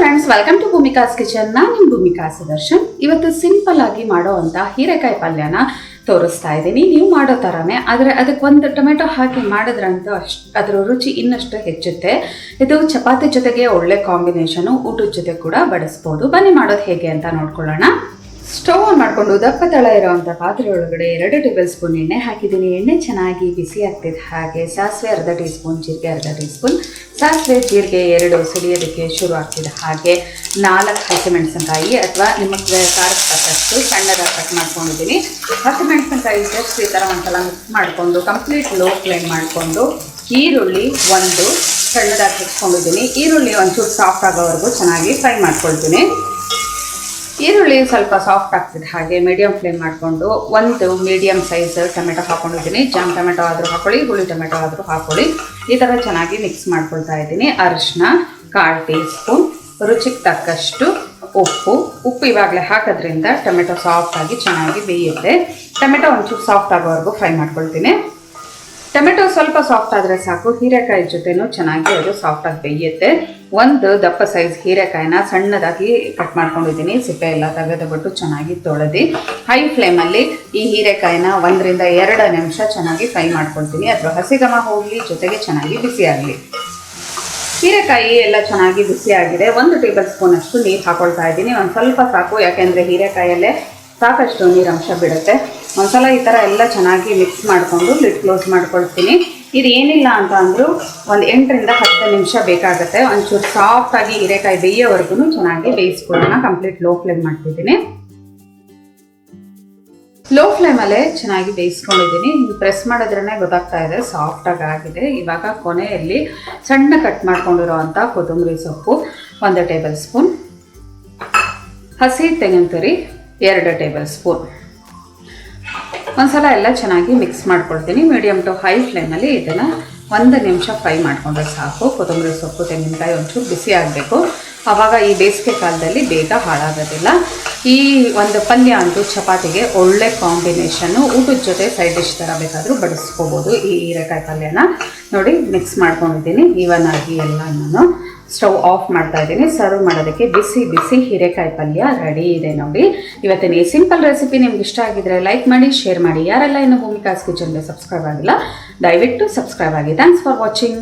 Friends, welcome to Bhumika's kitchen. ನಾನು ನಿಮ್ಮ ಭೂಮಿಕಾ ಸುದರ್ಶನ್. ಇವತ್ತು ಸಿಂಪಲ್ ಆಗಿ ಮಾಡುವಂಥ ಹೀರೆಕಾಯಿ ಪಲ್ಯನ ತೋರಿಸ್ತಾ ಇದ್ದೀನಿ. ನೀವು ಮಾಡೋ ಥರನೇ, ಆದರೆ ಅದಕ್ಕೆ ಒಂದು ಟೊಮೆಟೊ ಹಾಕಿ ಮಾಡಿದ್ರಂತೂ ಅದರ ರುಚಿ ಇನ್ನಷ್ಟು ಹೆಚ್ಚುತ್ತೆ. ಇದು ಚಪಾತಿ ಜೊತೆಗೆ ಒಳ್ಳೆ ಕಾಂಬಿನೇಷನು, ಊಟದ ಜೊತೆ ಕೂಡ ಬಡಿಸ್ಬೋದು. ಬನ್ನಿ ಮಾಡೋದು ಹೇಗೆ ಅಂತ ನೋಡ್ಕೊಳ್ಳೋಣ. ಸ್ಟವ್ ಆನ್ ಮಾಡಿಕೊಂಡು ದಪ್ಪ ತಳ ಇರೋವಂಥ ಪಾತ್ರೆ ಒಳಗಡೆ 2 ಟೇಬಲ್ ಸ್ಪೂನ್ ಎಣ್ಣೆ ಹಾಕಿದ್ದೀನಿ. ಎಣ್ಣೆ ಚೆನ್ನಾಗಿ ಬಿಸಿ ಆಗ್ತಿದ್ದ ಹಾಗೆ ಸಾಸಿವೆ ಅರ್ಧ ಟೀ ಸ್ಪೂನ್, ಜೀರಿಗೆ ಅರ್ಧ ಟೀ ಸ್ಪೂನ್. ಸಾಸಿವೆ ಜೀರಿಗೆ 2 ಸಿಡಿಯೋದಕ್ಕೆ ಶುರು ಆಗ್ತಿದ್ದ ಹಾಗೆ 4 ಹಸಿಮೆಣಸಿನಕಾಯಿ ಅಥವಾ ನಿಮಗೆ ಖಾರಕ್ಕೆ ತಕ್ಕಷ್ಟು ಸಣ್ಣದಾಗಿ ಕಟ್ ಮಾಡ್ಕೊಂಡಿದ್ದೀನಿ. ಹಸಿಮೆಣಸಿನಕಾಯಿ ಜಸ್ಟ್ ಈ ಥರ ಒಂದ್ಸಲ ಮಿಕ್ಸ್ ಮಾಡಿಕೊಂಡು ಕಂಪ್ಲೀಟ್ ಲೋ ಫ್ಲೇಮ್ ಮಾಡಿಕೊಂಡು ಈರುಳ್ಳಿ 1 ಸಣ್ಣದಾಗಿ ಹೆಚ್ಚಿಕೊಂಡಿದ್ದೀನಿ. ಈರುಳ್ಳಿ ಒಂಚೂರು ಸಾಫ್ಟ್ ಆಗೋವರೆಗೂ ಚೆನ್ನಾಗಿ ಫ್ರೈ ಮಾಡ್ಕೊಳ್ತೀನಿ. ಈರುಳ್ಳಿ ಸ್ವಲ್ಪ ಸಾಫ್ಟ್ ಆಗ್ತಿದೆ ಹಾಗೆ ಮೀಡಿಯಂ ಫ್ಲೇಮ್ ಮಾಡಿಕೊಂಡು 1 ಮೀಡಿಯಂ ಸೈಜ್ ಟೊಮೆಟೊ ಹಾಕೊಂಡಿದ್ದೀನಿ. ಜಾಮ್ ಟೊಮೆಟೊ ಆದರೂ ಹಾಕೊಳ್ಳಿ, ಹುಳಿ ಟೊಮೆಟೊ ಆದರೂ ಹಾಕೊಳ್ಳಿ. ಈ ಥರ ಚೆನ್ನಾಗಿ ಮಿಕ್ಸ್ ಮಾಡ್ಕೊಳ್ತಾ ಇದ್ದೀನಿ. ಅರಿಶಿನ 1/4 ಟೀ ಸ್ಪೂನ್, ರುಚಿಗೆ ತಕ್ಕಷ್ಟು ಉಪ್ಪು ಇವಾಗಲೇ ಹಾಕೋದ್ರಿಂದ ಟೊಮೆಟೊ ಸಾಫ್ಟಾಗಿ ಚೆನ್ನಾಗಿ ಬೇಯುತ್ತೆ. ಟೊಮೆಟೊ ಒಂಚೂರು ಸಾಫ್ಟ್ ಆಗೋವರೆಗೂ ಫ್ರೈ ಮಾಡ್ಕೊಳ್ತೀನಿ. ಟೊಮೆಟೊ ಸ್ವಲ್ಪ ಸಾಫ್ಟ್ ಆದರೆ ಸಾಕು, ಹೀರೆಕಾಯಿ ಜೊತೆನೂ ಚೆನ್ನಾಗಿ ಅದು ಸಾಫ್ಟಾಗಿ ಬೇಯುತ್ತೆ. 1 ದಪ್ಪ ಸೈಜ್ ಹೀರೆಕಾಯಿನ ಸಣ್ಣದಾಗಿ ಕಟ್ ಮಾಡ್ಕೊಂಡಿದ್ದೀನಿ. ಸಿಪ್ಪೆ ಎಲ್ಲ ತೆಗೆದುಬಿಟ್ಟು ಚೆನ್ನಾಗಿ ತೊಳೆದು ಹೈ ಫ್ಲೇಮಲ್ಲಿ ಈ ಹೀರೆಕಾಯಿನ 1 ರಿಂದ 2 ನಿಮಿಷ ಚೆನ್ನಾಗಿ ಫ್ರೈ ಮಾಡ್ಕೊಳ್ತೀನಿ. ಅಥವಾ ಹಸಿಗಮ ಹೋಗಲಿ, ಜೊತೆಗೆ ಚೆನ್ನಾಗಿ ಬಿಸಿ ಆಗಲಿ. ಹೀರೆಕಾಯಿ ಎಲ್ಲ ಚೆನ್ನಾಗಿ ಬಿಸಿ ಆಗಿದೆ. 1 ಟೇಬಲ್ ಸ್ಪೂನ್ ಅಷ್ಟು ನೀರು ಹಾಕೊಳ್ತಾ ಇದ್ದೀನಿ. ಒಂದು ಸ್ವಲ್ಪ ಸಾಕು, ಯಾಕೆಂದರೆ ಹೀರೆಕಾಯಲ್ಲೇ ಸಾಕಷ್ಟು ನೀರಂಶ ಬಿಡುತ್ತೆ. ಒಂದ್ಸಲ ಈ ಥರ ಎಲ್ಲ ಚೆನ್ನಾಗಿ ಮಿಕ್ಸ್ ಮಾಡಿಕೊಂಡು ಲಿಡ್ ಕ್ಲೋಸ್ ಮಾಡ್ಕೊಳ್ತೀನಿ. ಇದು ಏನಿಲ್ಲ ಅಂತ ಅಂದರೂ ಒಂದು 8 ರಿಂದ 10 ನಿಮಿಷ ಬೇಕಾಗುತ್ತೆ. ಒಂಚೂರು ಸಾಫ್ಟಾಗಿ ಹೀರೆಕಾಯಿ ಬೇಯೋವರೆಗೂ ಚೆನ್ನಾಗಿ ಬೇಯಿಸ್ಕೊಳ್ಳೋಣ. ಕಂಪ್ಲೀಟ್ ಲೋ ಫ್ಲೇಮ್ ಮಾಡ್ತಿದ್ದೀನಿ. ಲೋ ಫ್ಲೇಮಲ್ಲೇ ಚೆನ್ನಾಗಿ ಬೇಯಿಸ್ಕೊಂಡಿದ್ದೀನಿ. ಹಿಂಗೆ ಪ್ರೆಸ್ ಮಾಡಿದ್ರೇ ಗೊತ್ತಾಗ್ತಾ ಇದೆ ಸಾಫ್ಟಾಗಿ ಆಗಿದೆ. ಇವಾಗ ಕೊನೆಯಲ್ಲಿ ಸಣ್ಣ ಕಟ್ ಮಾಡ್ಕೊಂಡಿರೋ ಅಂಥ ಕೊತ್ತಂಬರಿ ಸೊಪ್ಪು 1 ಟೇಬಲ್ ಸ್ಪೂನ್, ಹಸಿ ತೆಂಗಿನ ತುರಿ 2 ಟೇಬಲ್ ಸ್ಪೂನ್. ಒಂದ್ಸಲ ಎಲ್ಲ ಚೆನ್ನಾಗಿ ಮಿಕ್ಸ್ ಮಾಡ್ಕೊಳ್ತೀನಿ. ಮೀಡಿಯಮ್ ಟು ಹೈ ಫ್ಲೇಮಲ್ಲಿ ಇದನ್ನು 1 ನಿಮಿಷ ಫ್ರೈ ಮಾಡಿಕೊಂಡ್ರೆ ಸಾಕು. ಕೊತ್ತಂಬರಿ ಸೊಪ್ಪು ತೆಂಗಿನಕಾಯಿ ಒಂಚೂರು ಬಿಸಿ ಆಗಬೇಕು. ಆವಾಗ ಈ ಬೇಸಿಗೆ ಕಾಲದಲ್ಲಿ ಬೇಗ ಹಾಳಾಗೋದಿಲ್ಲ. ಈ ಒಂದು ಪಲ್ಯ ಅಂತೂ ಚಪಾತಿಗೆ ಒಳ್ಳೆ ಕಾಂಬಿನೇಷನ್ನು. ಊಟದ ಜೊತೆ ಸೈಡ್ ಡಿಶ್ ಥರ ಬೇಕಾದರೂ ಬಡಿಸ್ಕೋಬೋದು. ಈ ಹೀರೆಕಾಯಿ ಪಲ್ಯನ ನೋಡಿ ಮಿಕ್ಸ್ ಮಾಡ್ಕೊಂಡಿದ್ದೀನಿ ಈವನ್ ಆಗಿ ಎಲ್ಲ. ನಾನು ಸ್ಟವ್ ಆಫ್ ಮಾಡ್ತಾ ಇದ್ದೀನಿ. ಸರ್ವ್ ಮಾಡೋದಕ್ಕೆ ಬಿಸಿ ಬಿಸಿ ಹೀರೆಕಾಯಿ ಪಲ್ಯ ರೆಡಿ ಇದೆ ನೋಡಿ. ಇವತ್ತಿನ ಈ ಸಿಂಪಲ್ ರೆಸಿಪಿ ನಿಮ್ಗೆ ಇಷ್ಟ ಆಗಿದ್ರೆ ಲೈಕ್ ಮಾಡಿ, ಶೇರ್ ಮಾಡಿ. ಯಾರೆಲ್ಲ ಇನ್ನೂ ಭೂಮಿಕಾಸ್ ಕಿಚನ್ಗೆ ಸಬ್ಸ್ಕ್ರೈಬ್ ಆಗಿಲ್ಲ ದಯವಿಟ್ಟು ಸಬ್ಸ್ಕ್ರೈಬ್ ಆಗಿ. Thanks for watching.